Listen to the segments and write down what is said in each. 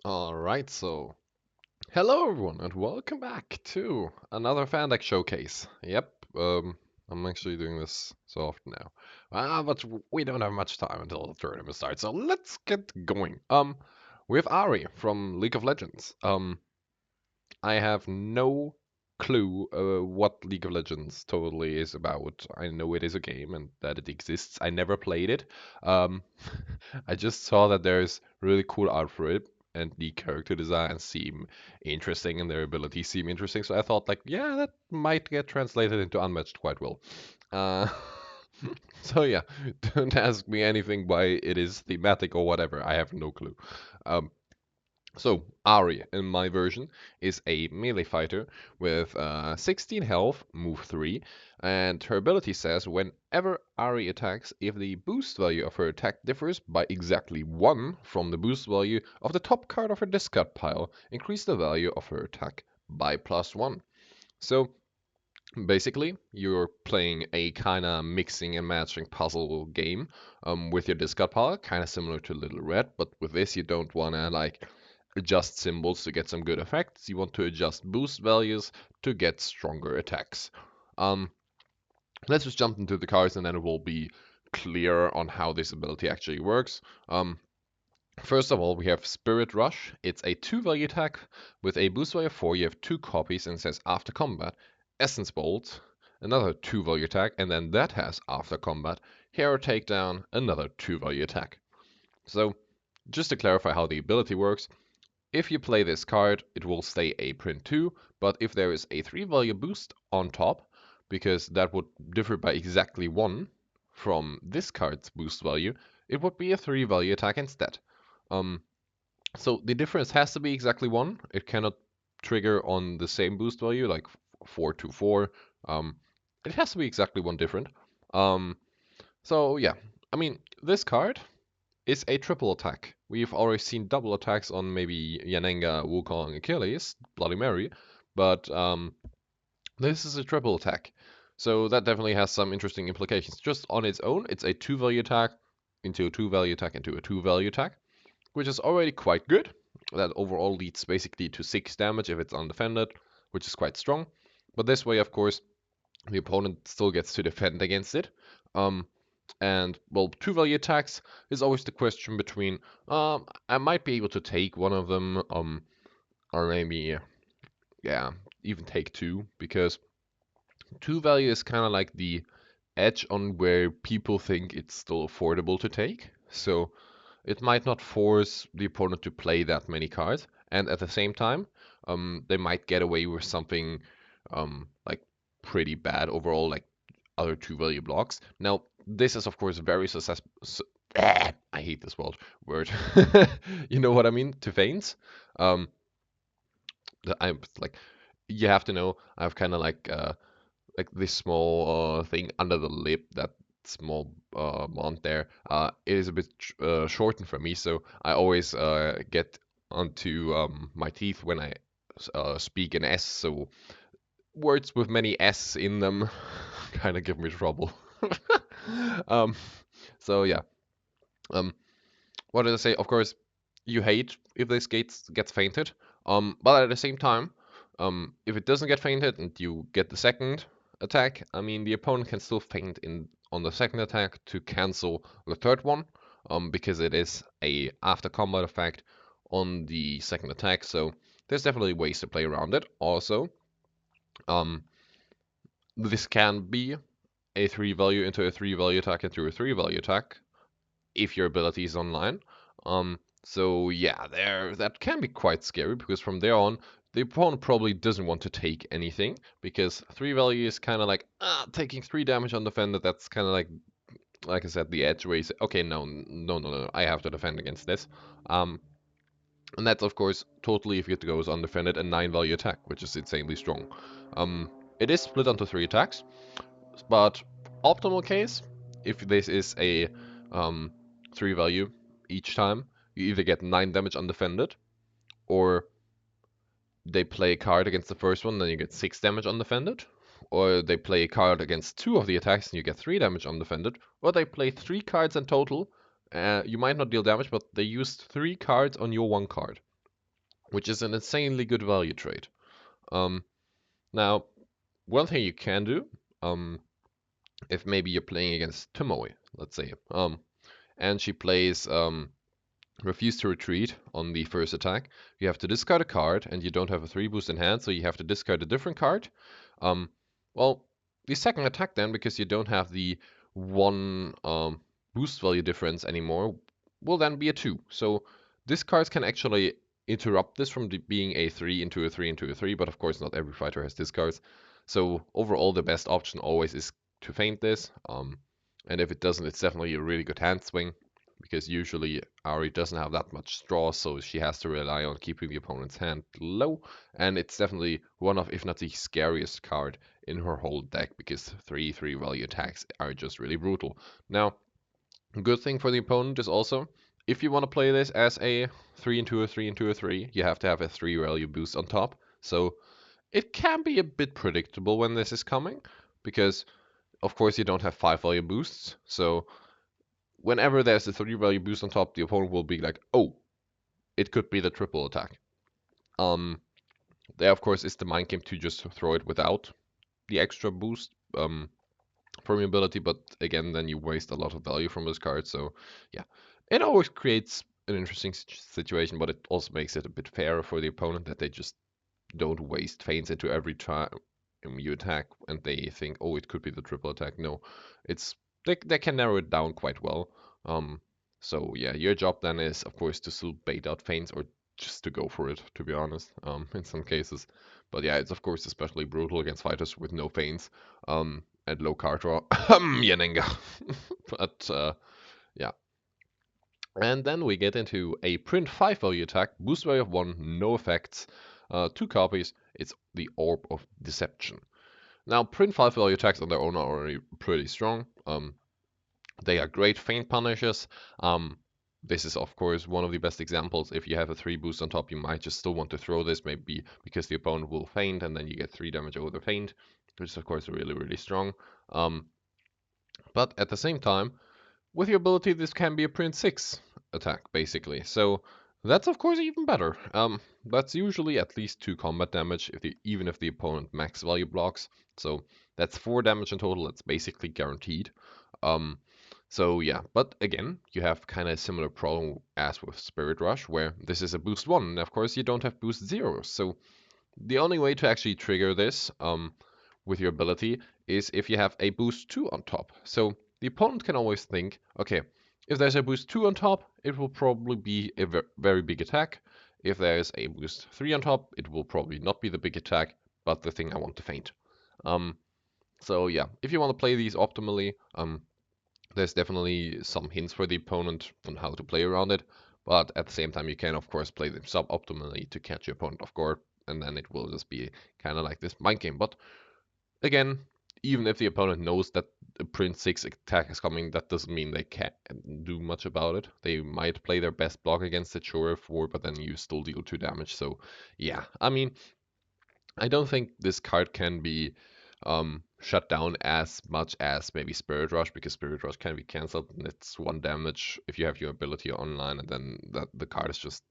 Alright, so hello everyone and welcome back to another Fandeck showcase. Yep, I'm actually doing this so often now. But we don't have much time until the tournament starts, so let's get going. We have Ahri from League of Legends. I have no clue what League of Legends totally is about. I know it is a game and that it exists. I never played it. Um, I just saw that there's really cool art for it, and the character designs seem interesting and their abilities seem interesting. So I thought, like, yeah, that might get translated into Unmatched quite well. Uh, so yeah, don't ask me anything why it is thematic or whatever. I have no clue. Um, so, Ahri, in my version, is a melee fighter with 16 health, move 3, and her ability says whenever Ahri attacks, if the boost value of her attack differs by exactly 1 from the boost value of the top card of her discard pile, increase the value of her attack by +1. So, basically, you're playing a kind of mixing and matching puzzle game with your discard pile, kind of similar to Little Red, but with this you don't want to like adjust symbols to get some good effects. You want to adjust boost values to get stronger attacks. Um, let's just jump into the cards and then it will be clear on how this ability actually works. First of all, we have Spirit Rush. It's a 2-value attack with a boost value of 4. You have 2 copies and it says after combat. Essence Bolt, another 2-value attack, and then that has after combat. Hero Takedown, another 2-value attack. So, just to clarify how the ability works, if you play this card, it will stay a print 2, but if there is a 3-value boost on top, because that would differ by exactly 1 from this card's boost value, it would be a 3-value attack instead. Um, so the difference has to be exactly 1. It cannot trigger on the same boost value, like 4 to 4. It has to be exactly 1 different. So yeah, I mean, this card is a triple attack. We've already seen double attacks on maybe Yanenga, Wukong, Achilles, Bloody Mary, but this is a triple attack. So that definitely has some interesting implications. Just on its own, it's a 2-value attack into a 2-value attack into a 2-value attack, which is already quite good. That overall leads basically to 6 damage if it's undefended, which is quite strong. But this way, of course, the opponent still gets to defend against it. And well, 2-value attacks is always the question between I might be able to take one of them, or maybe yeah, even take 2, because 2-value is kind of like the edge on where people think it's still affordable to take. So it might not force the opponent to play that many cards, and at the same time, they might get away with something like pretty bad overall, like other 2-value blocks. Now, this is of course very successful. I hate this word. You know what I mean? To feigns. Um, I'm like, you have to know. I have kind of like this small thing under the lip, that small mount there. It is a bit shortened for me, so I always get onto my teeth when I speak in S. So words with many S in them kind of give me trouble. um, so yeah. Um, what did I say? Of course, you hate if this gets fainted. But at the same time, if it doesn't get fainted and you get the second attack, I mean the opponent can still feint in on the second attack to cancel the third one, because it is a after combat effect on the second attack. So there's definitely ways to play around it. Also, um, this can be a 3-value into a 3-value attack into a 3-value attack if your ability is online. So yeah, that can be quite scary because from there on, the opponent probably doesn't want to take anything because 3-value is kind of like taking 3 damage undefended. That's kind of like I said, the edge where you say, okay, no, I have to defend against this. And that's of course totally if it goes undefended a 9-value attack, which is insanely strong. It is split onto 3 attacks, but optimal case, if this is a 3-value each time, you either get 9 damage undefended, or they play a card against the first one, then you get 6 damage undefended, or they play a card against 2 of the attacks and you get 3 damage undefended, or they play 3 cards in total. You might not deal damage, but they used 3 cards on your 1 card. which is an insanely good value trade. Um, Now, one thing you can do, um, if maybe you're playing against Tomoe, let's say, and she plays Refuse to Retreat on the first attack, you have to discard a card, and you don't have a 3 boost in hand, so you have to discard a different card. Um, well, the second attack then, because you don't have the 1 boost value difference anymore, will then be a 2. So this card can actually interrupt this from being a 3 into a 3 into a 3, but of course not every fighter has discards. So overall, the best option always is to feint this. And if it doesn't, it's definitely a really good hand swing because usually Ahri doesn't have that much straw, so she has to rely on keeping the opponent's hand low, and it's definitely one of, if not the scariest card in her whole deck, because 3/3 value attacks are just really brutal. Now, a good thing for the opponent is also, if you want to play this as a 3 into a 3 into a 3, you have to have a 3 value boost on top, so it can be a bit predictable when this is coming, because of course you don't have 5 value boosts, so whenever there's a 3 value boost on top, the opponent will be like, oh, it could be the triple attack. There, of course, is the mind game to just throw it without the extra boost from your ability, but again, then you waste a lot of value from this card. So, yeah, it always creates an interesting situation, but it also makes it a bit fairer for the opponent that they just don't waste feints into every time you attack and they think, oh, it could be the triple attack. No, it's they can narrow it down quite well. Um, so yeah, your job then is, of course, to still bait out feints or just to go for it, to be honest, in some cases. But yeah, it's of course especially brutal against fighters with no feints and low card draw. Yenenga. But yeah. And then we get into a print 5 value attack, boost value of 1, no effects, 2 copies. It's the Orb of Deception. Now, print 5 value attacks on their own are already pretty strong. They are great feint punishers. This is, of course, one of the best examples. If you have a 3 boost on top, you might just still want to throw this, maybe because the opponent will feint, and then you get 3 damage over the feint, which is, of course, really, really strong. But at the same time, with your ability, this can be a print 6 attack, basically. So that's, of course, even better. That's usually at least 2 combat damage, even if the opponent max value blocks. So that's 4 damage in total. That's basically guaranteed. So yeah, but again, you have kind of a similar problem as with Spirit Rush, where this is a boost 1, and of course you don't have boost 0. So the only way to actually trigger this with your ability is if you have a boost 2 on top. So the opponent can always think, okay, if there's a boost 2 on top, it will probably be a very big attack. If there's a boost 3 on top, it will probably not be the big attack, but the thing I want to feint. So yeah, if you want to play these optimally, there's definitely some hints for the opponent on how to play around it, but at the same time, you can of course play them sub-optimally to catch your opponent off guard, and then it will just be kind of like this mind game. But again, even if the opponent knows that a print 6 attack is coming, that doesn't mean they can't do much about it. They might play their best block against it, sure, 4, but then you still deal 2 damage. So yeah, I mean, I don't think this card can be shut down as much as maybe Spirit Rush, because Spirit Rush can be cancelled and it's 1 damage if you have your ability online, and then the card is just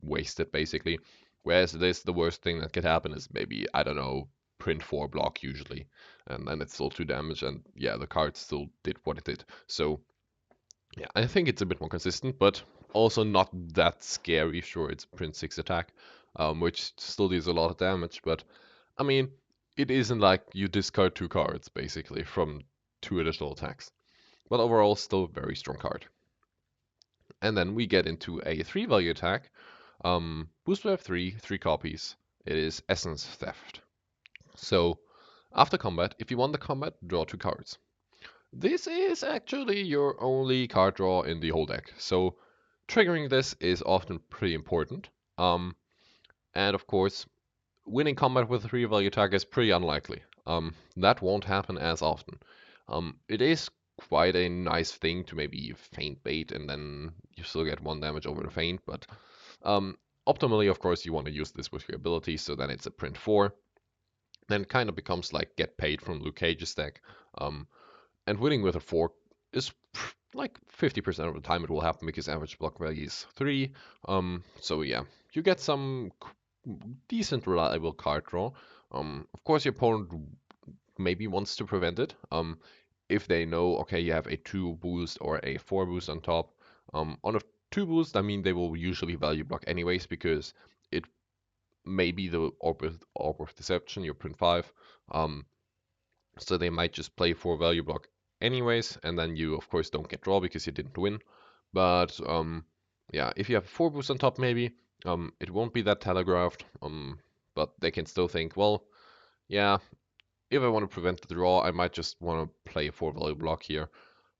wasted basically. Whereas this, the worst thing that could happen is maybe, I don't know, print 4 block usually, and then it's still 2 damage, and yeah, the card still did what it did. So yeah, I think it's a bit more consistent, but also not that scary. Sure, it's print 6 attack, which still deals a lot of damage, but I mean, it isn't like you discard 2 cards basically from 2 additional attacks. But overall, still a very strong card. And then we get into a 3 value attack. Boost value of 3, 3 copies. It is Essence Theft. So, after combat, if you won the combat, draw 2 cards. This is actually your only card draw in the whole deck. So, triggering this is often pretty important. And of course, winning combat with a 3 value attack is pretty unlikely. That won't happen as often. It is quite a nice thing to maybe feint bait and then you still get 1 damage over the feint, but optimally, of course, you want to use this with your ability, so then it's a print 4. Then it kind of becomes like get paid from Luke Cage's deck. And winning with a 4 is like 50% of the time it will happen because average block value is 3. So yeah, you get some decent reliable card draw. Of course, your opponent maybe wants to prevent it. If they know, okay, you have a 2 boost or a 4 boost on top. On a 2 boost, I mean, they will usually value block anyways because it may be the Orb of Deception, your print 5. So they might just play for value block anyways, and then you, of course, don't get draw because you didn't win. But yeah, if you have 4 boost on top, maybe it won't be that telegraphed. But they can still think, well, yeah, if I want to prevent the draw, I might just want to play a 4 value block here,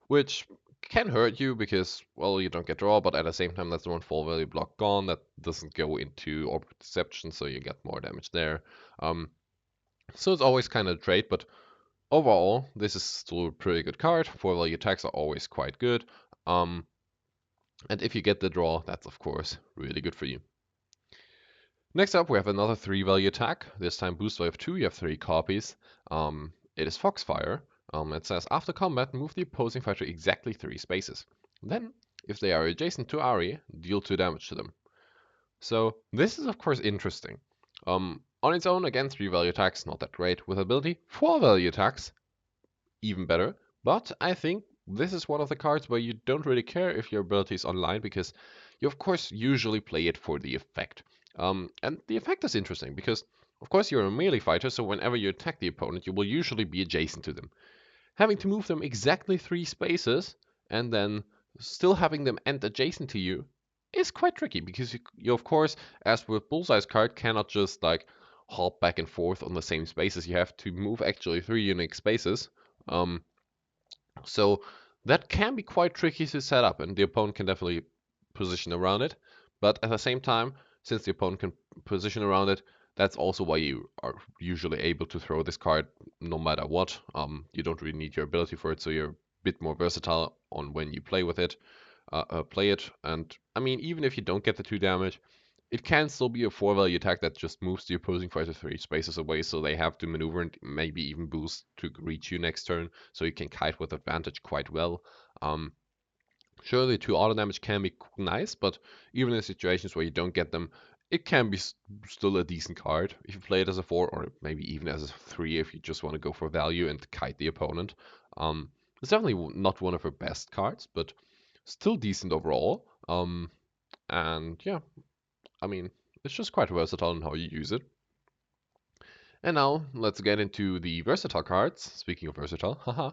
which can hurt you because, well, you don't get draw, but at the same time, that's one 4 value block gone. That doesn't go into Orb of Deception, so you get more damage there. So it's always kind of a trade, but overall, this is still a pretty good card. 4 value attacks are always quite good. And if you get the draw, that's of course really good for you. Next up, we have another 3 value attack. This time boost value of 2, you have 3 copies. It is Foxfire. It says, after combat, move the opposing fighter exactly 3 spaces. Then, if they are adjacent to Ahri, deal 2 damage to them. So this is of course interesting. On its own, again, 3 value attacks, not that great. With ability, 4 value attacks, even better. But I think this is one of the cards where you don't really care if your ability is online because you of course usually play it for the effect. And the effect is interesting because of course you're a melee fighter, so whenever you attack the opponent, you will usually be adjacent to them. Having to move them exactly 3 spaces and then still having them end adjacent to you is quite tricky because you of course, as with Bullseye's card, cannot just like hop back and forth on the same spaces. You have to move actually 3 unique spaces. Um, so that can be quite tricky to set up, and the opponent can definitely position around it. But at the same time, since the opponent can position around it, that's also why you are usually able to throw this card no matter what. You don't really need your ability for it, so you're a bit more versatile on when you play with it, play it. And I mean, even if you don't get the 2 damage, it can still be a 4 value attack that just moves the opposing fighter 3 spaces away, so they have to maneuver and maybe even boost to reach you next turn, so you can kite with advantage quite well. Sure, the 2 auto damage can be nice, but even in situations where you don't get them, it can be still a decent card if you play it as a 4, or maybe even as a 3 if you just want to go for value and kite the opponent. It's definitely not one of her best cards, but still decent overall. And yeah, I mean, it's just quite versatile in how you use it. And now let's get into the versatile cards. Speaking of versatile, haha.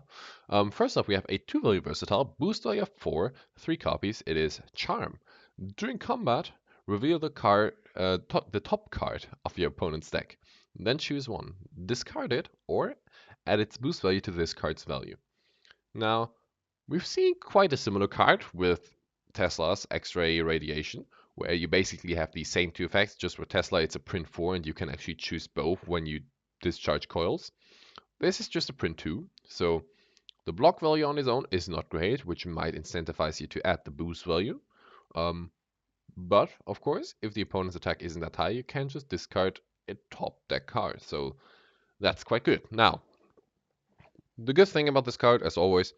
First up, we have a 2 value versatile, boost value of 4, 3 copies. It is Charm. During combat, reveal the card, the top card of your opponent's deck. Then choose one, discard it, or add its boost value to this card's value. Now, we've seen quite a similar card with Tesla's X-ray radiation, where you basically have the same 2 effects, just with Tesla it's a print 4 and you can actually choose both when you discharge coils. This is just a print 2, so the block value on its own is not great, which might incentivize you to add the boost value. But, of course, if the opponent's attack isn't that high, you can just discard a top deck card, so that's quite good. Now, the good thing about this card, as always,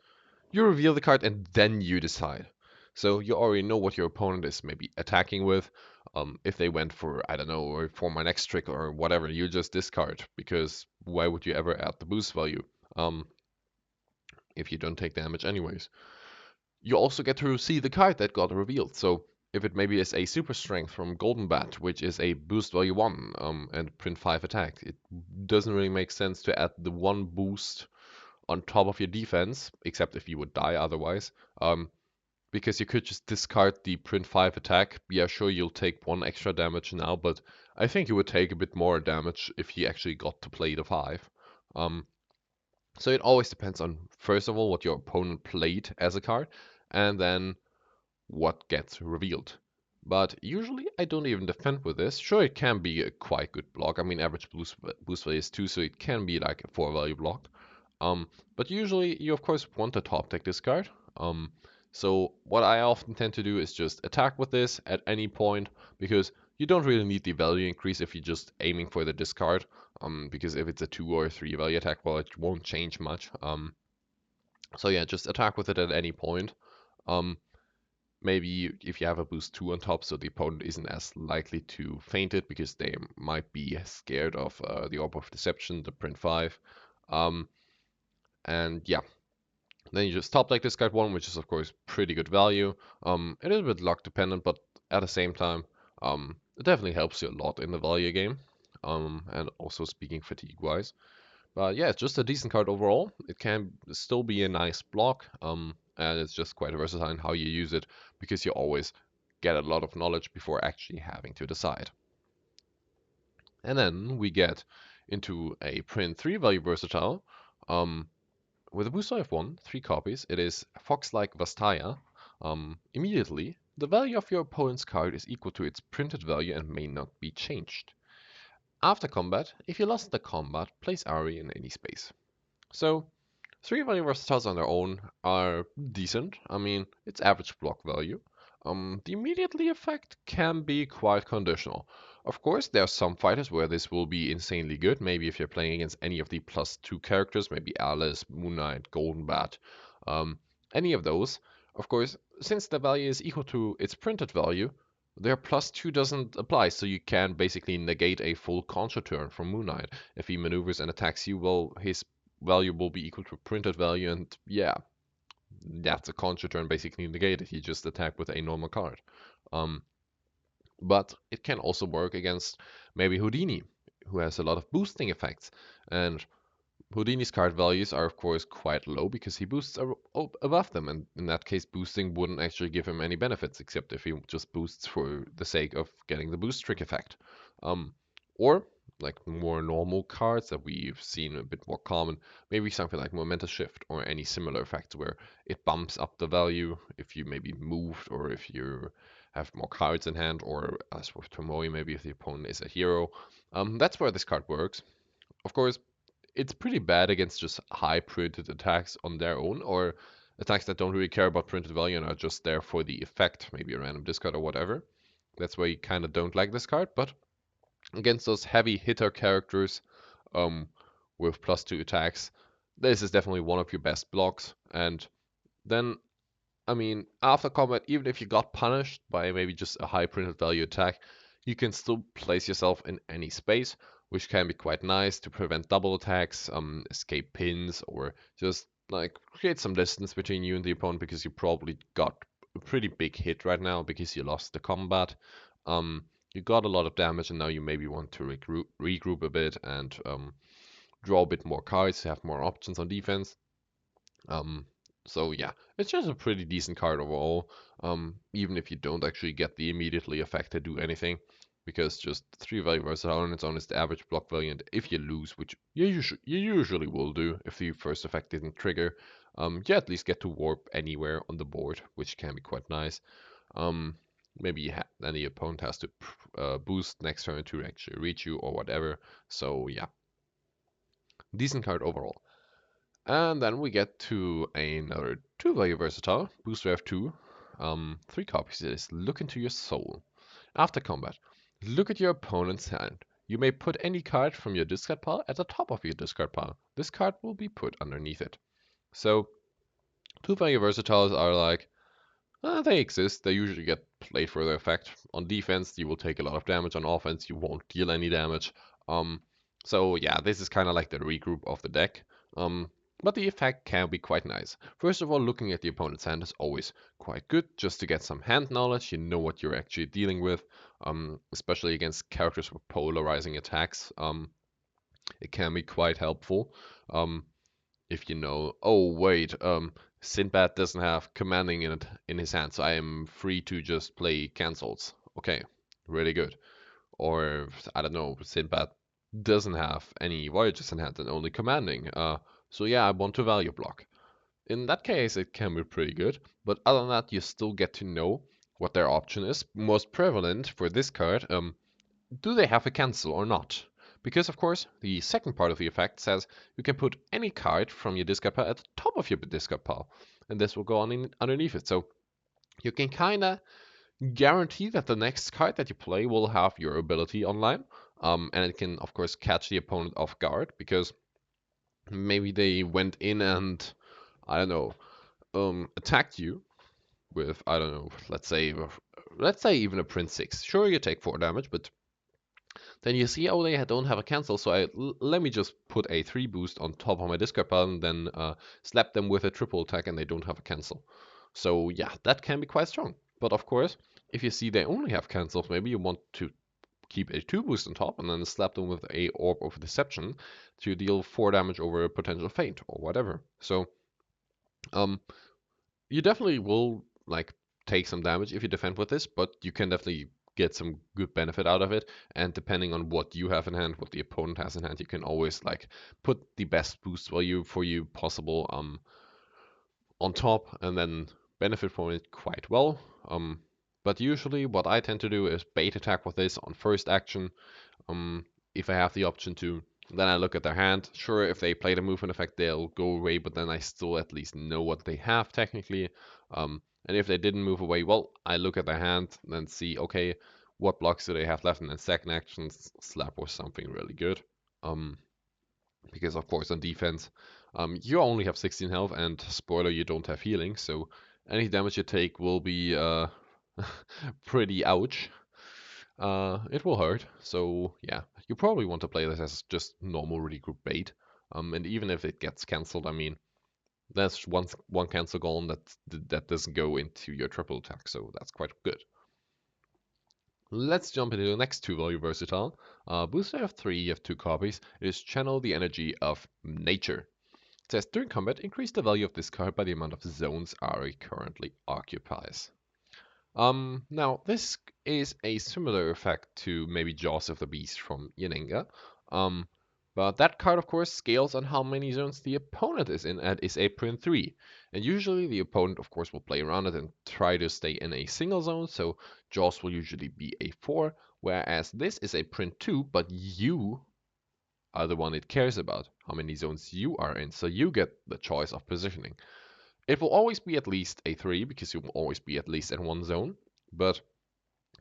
you reveal the card and then you decide. So you already know what your opponent is maybe attacking with. If they went for, I don't know, or for my next trick or whatever, you just discard because why would you ever add the boost value if you don't take damage anyways? You also get to see the card that got revealed. So if it maybe is a super strength from Golden Bat, which is a boost value 1 and print 5 attack, it doesn't really make sense to add the 1 boost on top of your defense, except if you would die otherwise. Because you could just discard the print 5 attack. Yeah, sure, you'll take 1 extra damage now, but I think you would take a bit more damage if you actually got to play the 5. So it always depends on, first of all, what your opponent played as a card, and then what gets revealed. But usually I don't even defend with this. Sure, it can be a quite good block. I mean, average boost value is 2, so it can be like a 4 value block. But usually you of course want to top deck this card. So what I often tend to do is just attack with this at any point because you don't really need the value increase if you're just aiming for the discard. Because if it's a 2 or a 3 value attack, well, it won't change much. So yeah, just attack with it at any point. Maybe if you have a boost 2 on top, so the opponent isn't as likely to feint it because they might be scared of the Orb of Deception, the print 5. Um, and yeah, then you just top deck discard 1, which is of course pretty good value. It is a bit luck dependent, but at the same time, it definitely helps you a lot in the value game. And also speaking fatigue wise. But yeah, it's just a decent card overall. It can still be a nice block, and it's just quite versatile in how you use it because you always get a lot of knowledge before actually having to decide. And then we get into a print 3 value versatile. With a booster of 1, 3 copies, it is Fox-like Vastaya. Immediately, the value of your opponent's card is equal to its printed value and may not be changed. After combat, if you lost the combat, place Ahri in any space. So, 3 value versatiles on their own are decent. I mean, it's average block value. The immediately effect can be quite conditional. Of course, there are some fighters where this will be insanely good. Maybe if you're playing against any of the +2 characters, maybe Alice, Moon Knight, Golden Bat, um, any of those. Of course, since the value is equal to its printed value, their +2 doesn't apply, so you can basically negate a full contra turn from Moon Knight. If he maneuvers and attacks you, well, his value will be equal to printed value, and yeah, that's a contra turn basically negated. You just attack with a normal card. Um, but it can also work against maybe Houdini, who has a lot of boosting effects. And Houdini's card values are of course quite low because he boosts above them, and in that case boosting wouldn't actually give him any benefits except if he just boosts for the sake of getting the boost trick effect. Or like more normal cards that we've seen a bit more common, maybe something like Momentous Shift or any similar effect where it bumps up the value if you maybe moved or if you have more cards in hand, or as with Tomoe, maybe if the opponent is a hero. That's where this card works. Of course, it's pretty bad against just high printed attacks on their own, or attacks that don't really care about printed value and are just there for the effect, maybe a random discard or whatever. That's why you kind of don't like this card, but against those heavy hitter characters um, with +2 attacks, this is definitely one of your best blocks. And then, I mean, after combat, even if you got punished by maybe just a high printed value attack, you can still place yourself in any space, which can be quite nice to prevent double attacks, escape pins, or just like create some distance between you and the opponent because you probably got a pretty big hit right now because you lost the combat. You got a lot of damage, and now you maybe want to regroup a bit and draw a bit more cards, have more options on defense. Um, so yeah, it's just a pretty decent card overall. Even if you don't actually get the immediately effect to do anything, because just 3 value versatile on its own is the average block value, and if you lose, which you usually will do if the first effect didn't trigger, you at least get to warp anywhere on the board, which can be quite nice. Um, maybe then the opponent has to boost next turn to actually reach you or whatever. So yeah, decent card overall. And then we get to another 2 value versatile, boost wave 2. 3 copies. It is Look into your soul. After combat, look at your opponent's hand. You may put any card from your discard pile at the top of your discard pile. This card will be put underneath it. So, 2 value versatiles are like, they exist. They usually get played for their effect. On defense, you will take a lot of damage. On offense, you won't deal any damage. Um, so yeah, this is kind of like the regroup of the deck. But the effect can be quite nice. First of all, looking at the opponent's hand is always quite good, just to get some hand knowledge. You know what you're actually dealing with, especially against characters with polarizing attacks. It can be quite helpful. If you know, oh wait, Sinbad doesn't have commanding in it in his hand, so I am free to just play cancels. Okay, really good. Or I don't know, Sinbad doesn't have any voyages in hand and only commanding. So yeah, I want to value block. In that case, it can be pretty good, but other than that, you still get to know what their option is. Most prevalent for this card, do they have a cancel or not? Because of course, the second part of the effect says you can put any card from your discard pile at the top of your discard pile, and this will go on underneath it. So you can kinda guarantee that the next card that you play will have your ability online, and it can of course catch the opponent off guard because maybe they went in and I don't know, attacked you, with, I don't know, let's say even a Prince 6. Sure, you take 4 damage, but then you see, oh, they don't have a cancel, so let me just put a 3 boost on top of my discard pile and then slap them with a triple attack and they don't have a cancel. So yeah, that can be quite strong. But of course, if you see they only have cancels, maybe you want to keep a 2 boost on top and then slap them with a Orb of Deception to deal 4 damage over a potential feint or whatever. So um, you definitely will like take some damage if you defend with this, but you can definitely get some good benefit out of it. And depending on what you have in hand, what the opponent has in hand, you can always like put the best boost value for you possible on top and then benefit from it quite well. But usually what I tend to do is bait attack with this on first action, if I have the option to. Then I look at their hand. Sure, if they play the movement effect, they'll go away, but then I still at least know what they have technically. And if they didn't move away, well, I look at their hand and see, okay, what blocks do they have left? And then second action, slap was something really good. Um, because of course on defense, you only have 16 health, and spoiler, you don't have healing, so any damage you take will be pretty ouch. It will hurt, so yeah, you probably want to play this as just normal regroup bait. And even if it gets cancelled, I mean, there's one cancel gone that doesn't go into your triple attack, so that's quite good. Let's jump into the next 2 value versatile. Booster of 3, you have 2 copies. It is Channel the Energy of Nature. It says during combat, increase the value of this card by the amount of zones Ahri currently occupies. Now this is a similar effect to maybe Jaws of the Beast from Yenenga. But that card, of course, scales on how many zones the opponent is in and is a print 3. And usually the opponent, of course, will play around it and try to stay in a single zone, so Jaws will usually be a 4, whereas this is a print 2, but you are the one it cares about, how many zones you are in, so you get the choice of positioning. It will always be at least a 3, because you will always be at least in one zone, but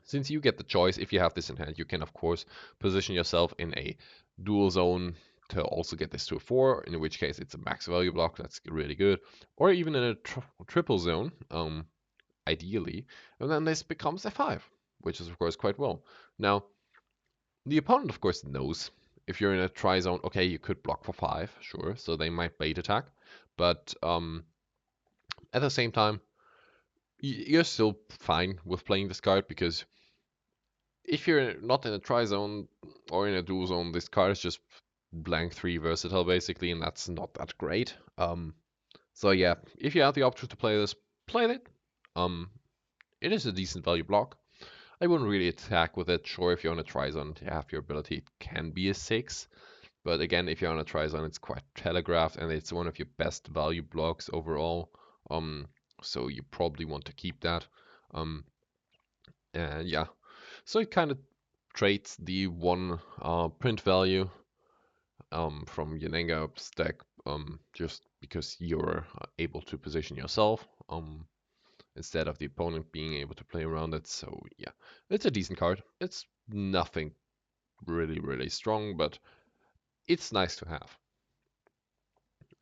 since you get the choice, if you have this in hand, you can of course position yourself in a dual zone to also get this to a 4, in which case it's a max value block, that's really good, or even in a triple zone, ideally, and then this becomes a 5, which is of course quite well. Now, the opponent of course knows if you're in a tri zone, okay, you could block for 5, sure, so they might bait attack, but at the same time, you're still fine with playing this card because if you're not in a tri zone or in a dual zone, this card is just blank 3 versatile basically, and that's not that great. So yeah, if you have the option to play this, play it. It is a decent value block. I wouldn't really attack with it. Sure, if you're on a tri zone, you have your ability, it can be a 6. But again, if you're on a tri zone, it's quite telegraphed and it's one of your best value blocks overall. So you probably want to keep that. And yeah, so it kind of trades the one print value from Yenenga stack just because you're able to position yourself instead of the opponent being able to play around it. So yeah, it's a decent card. It's nothing really strong, but it's nice to have.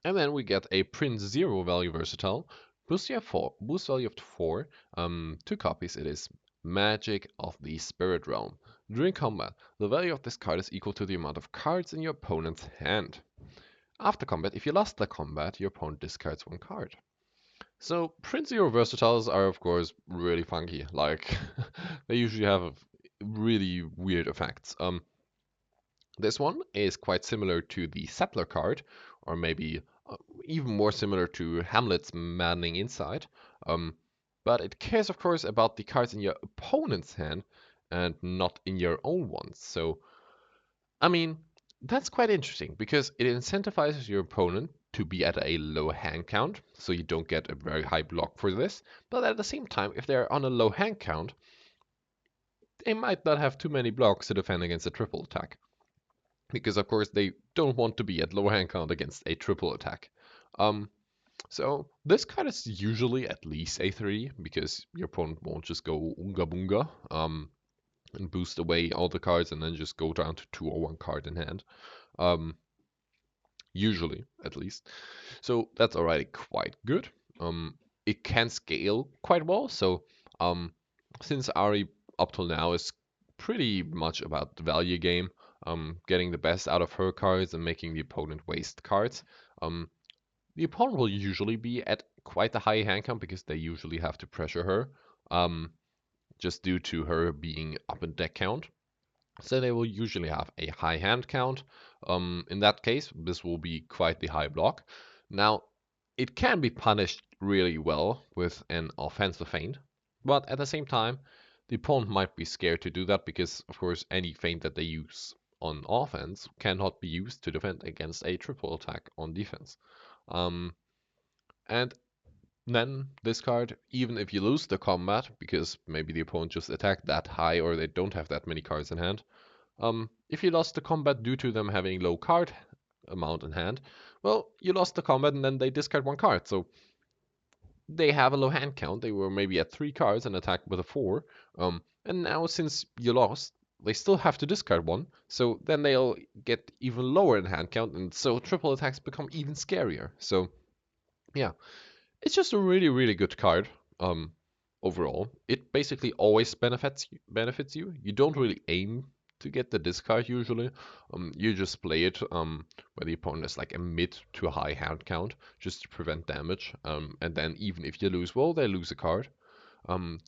And then we get a print 0 value versatile. Boost value of 4. 2 copies. It is Magic of the Spirit Realm. During combat, the value of this card is equal to the amount of cards in your opponent's hand. After combat, if you lost the combat, your opponent discards 1 card. So print 0 versatiles are of course really funky. Like they usually have really weird effects. This one is quite similar to the Settler card, or maybe even more similar to Hamlet's Maddening Insight. But it cares, of course, about the cards in your opponent's hand and not in your own ones. So, I mean, that's quite interesting because it incentivizes your opponent to be at a low hand count, so you don't get a very high block for this. But at the same time, if they're on a low hand count, they might not have too many blocks to defend against a triple attack because of course they don't want to be at low hand count against a triple attack. So this card is usually at least a 3 because your opponent won't just go Unga Bunga and boost away all the cards and then just go down to 2 or 1 card in hand. Usually, at least. So that's already quite good. it can scale quite well. So um, since Ahri up till now is pretty much about the value game, getting the best out of her cards and making the opponent waste cards, um, the opponent will usually be at quite a high hand count because they usually have to pressure her, just due to her being up in deck count. So they will usually have a high hand count. In that case, this will be quite the high block. Now, it can be punished really well with an offensive feint, but at the same time, the opponent might be scared to do that because, of course, any feint that they use on offense cannot be used to defend against a triple attack on defense. Um, and then this card, even if you lose the combat because maybe the opponent just attacked that high or they don't have that many cards in hand, if you lost the combat due to them having low card amount in hand, well, you lost the combat and then they discard one card. So they have a low hand count. They were maybe at 3 cards and attacked with a 4. And now since you lost, they still have to discard one. So then they'll get even lower in hand count, and so triple attacks become even scarier. So yeah, it's just a really, really good card. Overall, it basically always benefits you. You don't really aim to get the discard usually. You just play it where the opponent has like a mid to high hand count just to prevent damage. And then even if you lose, well, they lose a card.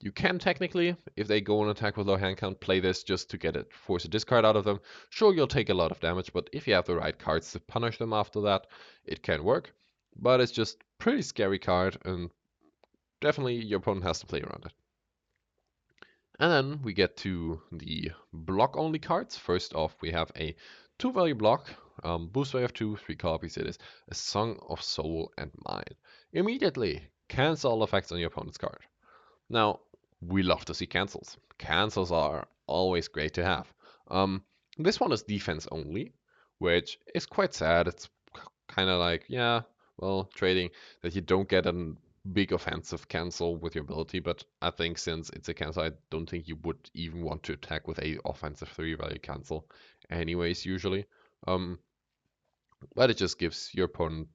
You can technically, if they go on attack with low hand count, play this just to get it, force a discard out of them. Sure, you'll take a lot of damage, but if you have the right cards to punish them after that, it can work. But it's just pretty scary card, and definitely your opponent has to play around it. And then we get to the block only cards. First off, we have a 2 value block, boost value of 2, 3 copies. It is a Song of Soul and Mind. Immediately cancel all effects on your opponent's card. Now, we love to see cancels. Cancels are always great to have. This one is defense only, which is quite sad. It's kind of like, yeah, well, trading that you don't get a big offensive cancel with your ability, but I think since it's a cancel, I don't think you would even want to attack with a offensive 3 value cancel anyways, usually. Um, but it just gives your opponent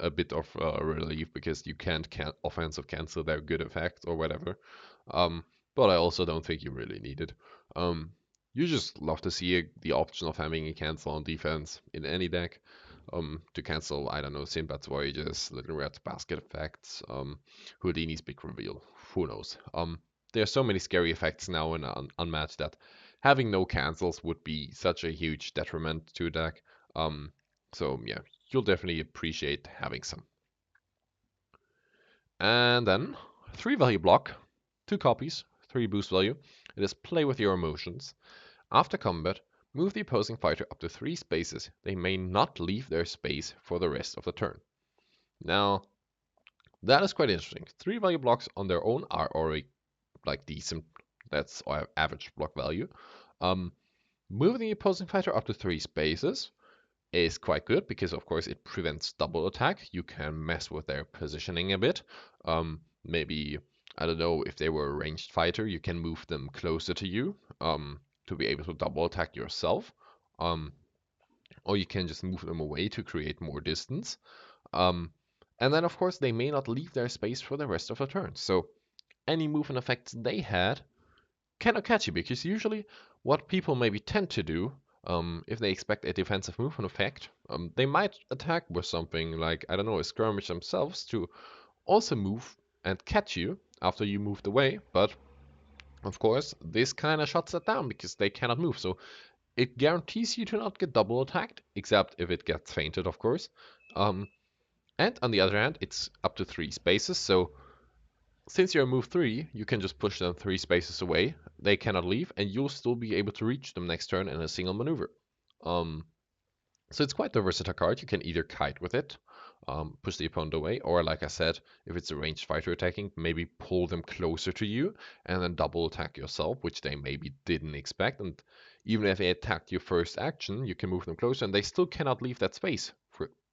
a bit of relief because you can't offensive cancel their good effect or whatever. Um, but I also don't think you really need it. Um, you just love to see the option of having a cancel on defense in any deck. To cancel, I don't know, Sinbad's Voyages, Little Red's Basket Effects, Houdini's Big Reveal, who knows. There are so many scary effects now in Unmatched that having no cancels would be such a huge detriment to a deck. So yeah, you'll definitely appreciate having some. And then 3 value block, 2 copies, 3 boost value. It is play with your emotions. After combat, move the opposing fighter up to 3 spaces. They may not leave their space for the rest of the turn. Now, that is quite interesting. 3 value blocks on their own are already like decent. That's our average block value. Moving the opposing fighter up to 3 spaces is quite good because, of course, it prevents double attack. You can mess with their positioning a bit. Maybe, I don't know, if they were a ranged fighter, you can move them closer to you to be able to double attack yourself. Or you can just move them away to create more distance. Um, and then, of course, they may not leave their space for the rest of the turn. So any movement effects they had cannot catch you because usually what people maybe tend to do if they expect a defensive movement effect, they might attack with something like, I don't know, a skirmish themselves to also move and catch you after you moved away. But of course, this kind of shuts that down because they cannot move. So it guarantees you to not get double attacked, except if it gets fainted, of course. And on the other hand, it's up to 3 spaces. So since you're move 3, you can just push them 3 spaces away. They cannot leave, and you'll still be able to reach them next turn in a single maneuver. Um, so it's quite a versatile card. You can either kite with it, push the opponent away, or like I said, if it's a ranged fighter attacking, maybe pull them closer to you and then double attack yourself, which they maybe didn't expect. And even if they attacked your first action, you can move them closer, and they still cannot leave that space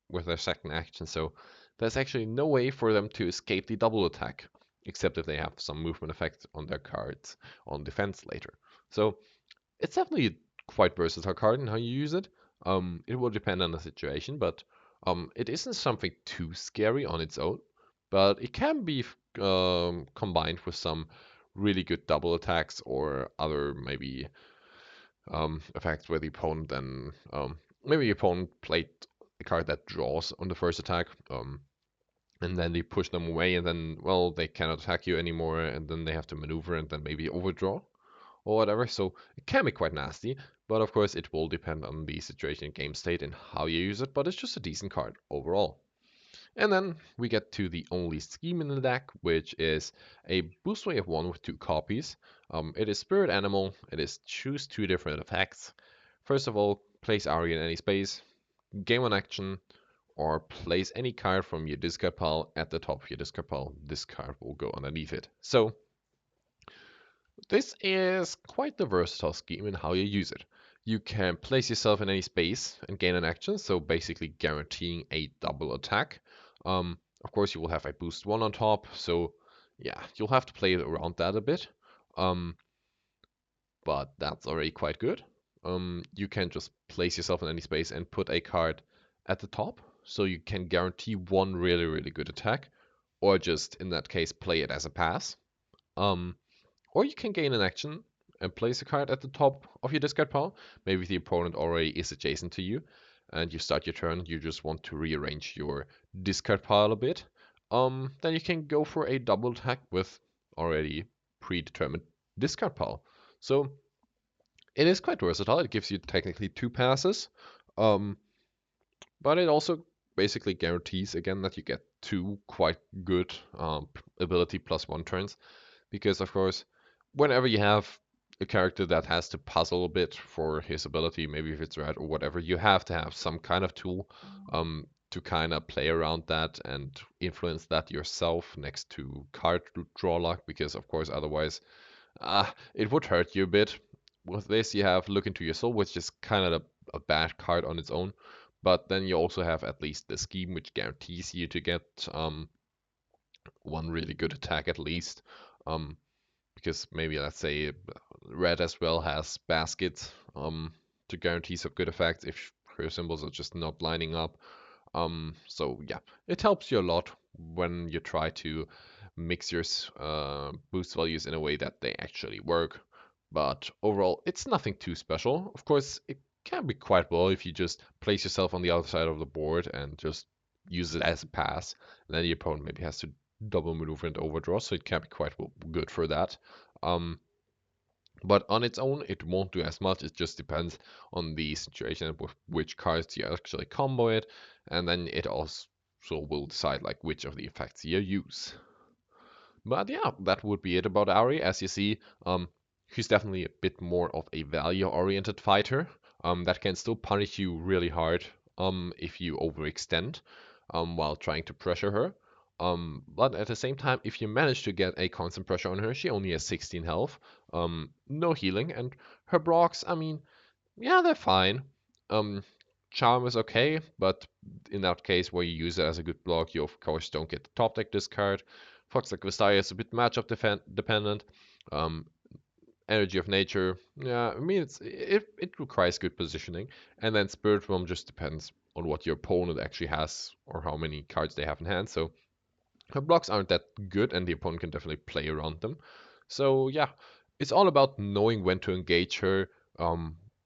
with their second action. So there's actually no way for them to escape the double attack, except if they have some movement effect on their cards on defense later. So it's definitely a quite versatile card in how you use it. It will depend on the situation, but it isn't something too scary on its own. but it can be combined with some really good double attacks or other maybe effects where the opponent then maybe the opponent played a card that draws on the first attack, and then they push them away, and then well they cannot attack you anymore, and then they have to maneuver and then maybe overdraw or whatever. So it can be quite nasty, but of course it will depend on the situation and game state and how you use it. But it's just a decent card overall. And then we get to the only scheme in the deck, which is a boost wave 1 with 2 copies. It is Spirit Animal, it is choose 2 different effects. First of all, place Ahri in any space, gain 1 action, or place any card from your discard pile at the top of your discard pile. This card will go underneath it. So this is quite the versatile scheme in how you use it. You can place yourself in any space and gain an action, so basically guaranteeing a double attack. Of course, you will have a boost 1 on top, so yeah, you'll have to play around that a bit. Um, but that's already quite good. You can just place yourself in any space and put a card at the top, so you can guarantee one really, really good attack, or just in that case, play it as a pass. Um, or you can gain an action and place a card at the top of your discard pile. Maybe the opponent already is adjacent to you, and you start your turn, you just want to rearrange your discard pile a bit. Then you can go for a double attack with already predetermined discard pile. So it is quite versatile. It gives you technically 2 passes, um, but it also basically guarantees again that you get 2 quite good ability +1 turns. Because of course, whenever you have a character that has to puzzle a bit for his ability, maybe if it's red or whatever, you have to have some kind of tool to kind of play around that and influence that yourself next to card draw luck, because of course otherwise it would hurt you a bit. With this, you have Look into Your Soul, which is kind of a bad card on its own, but then you also have at least the scheme, which guarantees you to get one really good attack at least. Um, because maybe let's say red as well has basket to guarantee some good effects if her symbols are just not lining up. So yeah, it helps you a lot when you try to mix your boost values in a way that they actually work. But overall, it's nothing too special. Of course, it can be quite well if you just place yourself on the other side of the board and just use it as a pass. And then the opponent maybe has to double maneuver and overdraw, so it can be quite good for that. Um, but on its own, it won't do as much. It just depends on the situation with which cards you actually combo it, and then it also will decide like which of the effects you use. But yeah, that would be it about Ahri. As you see, he's definitely a bit more of a value-oriented fighter that can still punish you really hard if you overextend while trying to pressure her. But at the same time, if you manage to get a constant pressure on her, she only has 16 health, no healing, and her blocks, I mean, yeah, they're fine. Um, Charm is okay, but in that case where you use it as a good block, you of course don't get the top deck discard. Fox like Vestaria is a bit matchup dependent. Um, Energy of Nature, yeah, I mean it requires good positioning, and then Spirit Realm just depends on what your opponent actually has or how many cards they have in hand. So her blocks aren't that good, and the opponent can definitely play around them. So yeah, it's all about knowing when to engage her,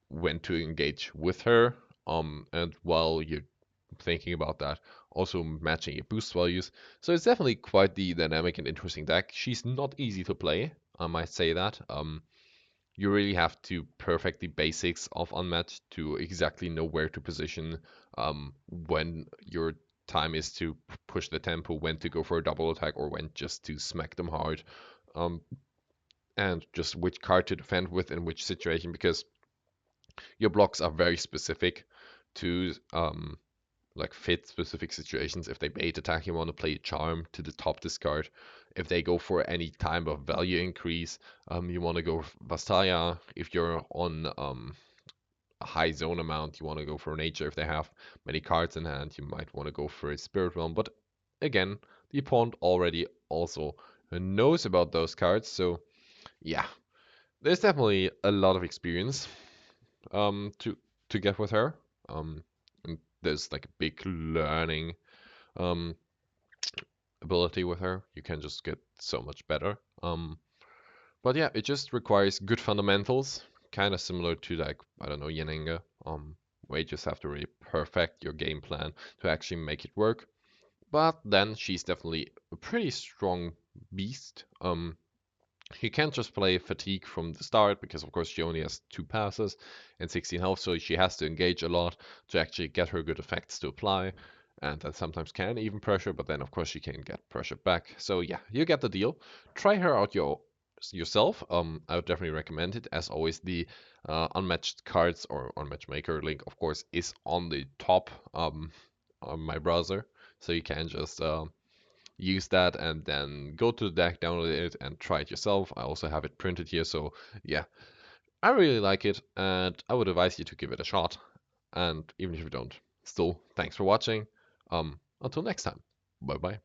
when to engage with her, and while you're thinking about that, also matching your boost values. So it's definitely quite the dynamic and interesting deck. She's not easy to play, I might say that. You really have to perfect the basics of Unmatched to exactly know where to position, when your time is to push the tempo, when to go for a double attack, or when just to smack them hard, um, and just which card to defend with in which situation, because your blocks are very specific to like fit specific situations. If they bait attack, you want to play Charm to the top discard. If they go for any type of value increase, you want to go Vastaya. If you're on a high zone amount, you want to go for Nature. If they have many cards in hand, you might want to go for a Spirit Realm. But again, the opponent already also knows about those cards, so yeah, there's definitely a lot of experience to get with her. And there's like a big learning um, ability with her, you can just get so much better. But yeah, it just requires good fundamentals, kind of similar to like I don't know Yanenga, where you just have to really perfect your game plan to actually make it work. But then she's definitely a pretty strong beast. You can't just play fatigue from the start because of course she only has 2 passes and 16 health, so she has to engage a lot to actually get her good effects to apply. And that sometimes can even pressure, but then of course she can get pressured back. So yeah, you get the deal. Try her out yourself. I would definitely recommend it. As always, the unmatched cards or unmatched maker link, of course, is on the top on my browser, so you can just use that and then go to the deck, download it, and try it yourself. I also have it printed here, so yeah, I really like it, and I would advise you to give it a shot. And even if you don't, still, thanks for watching. Until next time, bye bye.